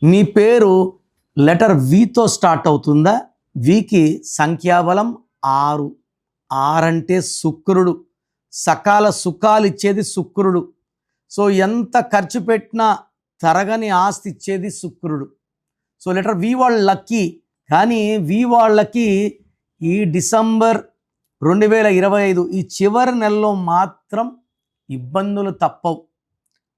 మీ పేరు letter వితో start అవుతుందా? వికి సంఖ్యాబలం 6. 6 అంటే శుక్రుడు. సకాల సుఖాలు ఇచ్చేది శుక్రుడు. సో ఎంత ఖర్చు పెట్టినా తరగని ఆస్తి ఇచ్చేది శుక్రుడు. సో లెటర్ వి వాళ్ళు లక్కీ. కానీ వి వాళ్ళకి ఈ డిసెంబర్ 2025 ఈ చివరి నెలలో మాత్రం ఇబ్బందులు తప్పవు.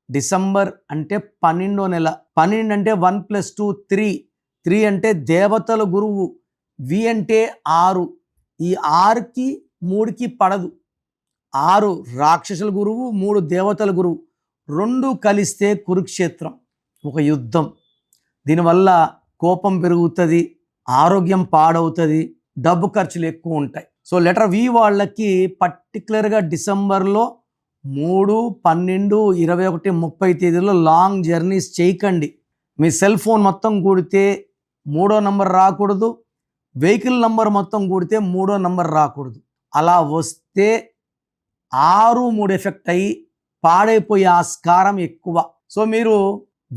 డిసెంబర్ అంటే 12వ నెల. 12 అంటే 1 + 2 3. 3 అంటే దేవతల గురువు. వి అంటే 6. ఈ 6కి 3కి పడదు. 6 రాక్షసుల గురువు, 3 దేవతల గురువు. 2 కలిస్తే కురుక్షేత్రం, ఒక యుద్ధం. దీనివల్ల కోపం పెరుగుతుంది, ఆరోగ్యం పాడవుతుంది, డబ్బు ఖర్చులు ఎక్కువ ఉంటాయి. సో లెటర్ వి వాళ్ళకి పర్టికులర్గా డిసెంబర్లో 3, 12, 21, 30 తేదీలో లాంగ్ జర్నీస్ చేయకండి. మీ సెల్ ఫోన్ మొత్తం కూడితే 3వ నంబర్ రాకూడదు, వెహికల్ నంబర్ మొత్తం కూడితే 3వ నంబర్ రాకూడదు. అలా వస్తే 6, 3 ఎఫెక్ట్ అయ్యి పాడైపోయే ఆస్కారం ఎక్కువ. సో మీరు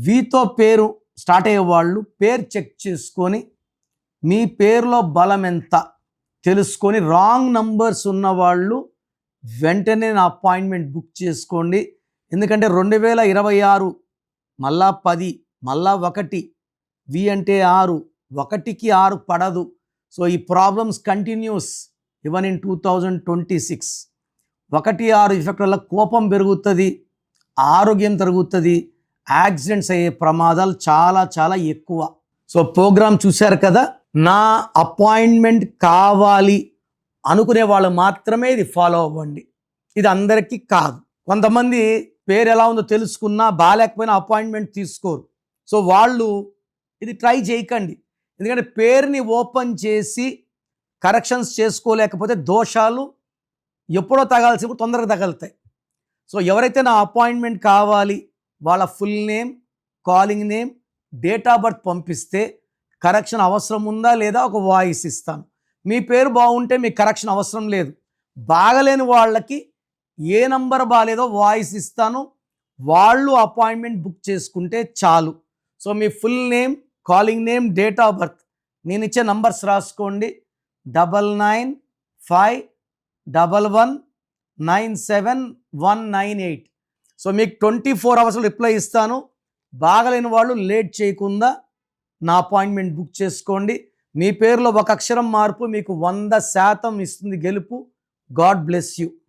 వీతో పేరు స్టార్ట్ అయ్యే వాళ్ళు పేరు చెక్ చేసుకొని మీ పేరులో బలం ఎంత తెలుసుకొని రాంగ్ నంబర్స్ ఉన్నవాళ్ళు వెంటనే నా అపాయింట్మెంట్ బుక్ చేసుకోండి. ఎందుకంటే 2026 మళ్ళా 10 మళ్ళా 1 వి అంటే 6, 1కి 6 పడదు. సో ఈ problems continuous even in 2026. 1, 6 effect వల్ల కోపం పెరుగుతుంది, ఆరోగ్యం తరుగుతుంది, యాక్సిడెంట్స్ అయ్యే ప్రమాదాలు చాలా చాలా ఎక్కువ. సో ప్రోగ్రామ్ చూశారు కదా. నా అపాయింట్మెంట్ కావాలి అనుకునే వాళ్ళు మాత్రమే ఇది ఫాలో అవ్వండి. ఇది అందరికీ కాదు. కొంతమంది పేరు ఎలా ఉందో తెలుసుకున్నా బాగాలేకపోయినా అపాయింట్మెంట్ తీసుకోరు. సో వాళ్ళు ఇది ట్రై చేయకండి. ఎందుకంటే పేరుని ఓపెన్ చేసి కరెక్షన్స్ చేసుకోలేకపోతే దోషాలు ఎప్పుడో తగాల్సినప్పుడు తొందరగా తగులుతాయి. సో ఎవరైతే నా అపాయింట్మెంట్ కావాలి వాళ్ళ full name, calling name, date of birth పంపిస్తే కరెక్షన్ అవసరం ఉందా లేదా ఒక వాయిస్ ఇస్తాను. మీ పేరు బాగుంటే మీకు కరెక్షన్ అవసరం లేదు. బాగలేని వాళ్ళకి ఏ నంబర్ బాగాలేదో వాయిస్ ఇస్తాను, వాళ్ళు అపాయింట్మెంట్ బుక్ చేసుకుంటే చాలు. So me full name, calling name, date of birth నేను ఇచ్చే నంబర్స్ రాసుకోండి. 9951197198. సో మీకు 24 అవర్స్లో రిప్లై ఇస్తాను. బాగలేని వాళ్ళు లేట్ చేయకుండా నా అపాయింట్మెంట్ బుక్ చేసుకోండి. మీ పేరులో ఒక అక్షరం మార్పు మీకు 100% ఇస్తుంది గెలుపు. God bless you.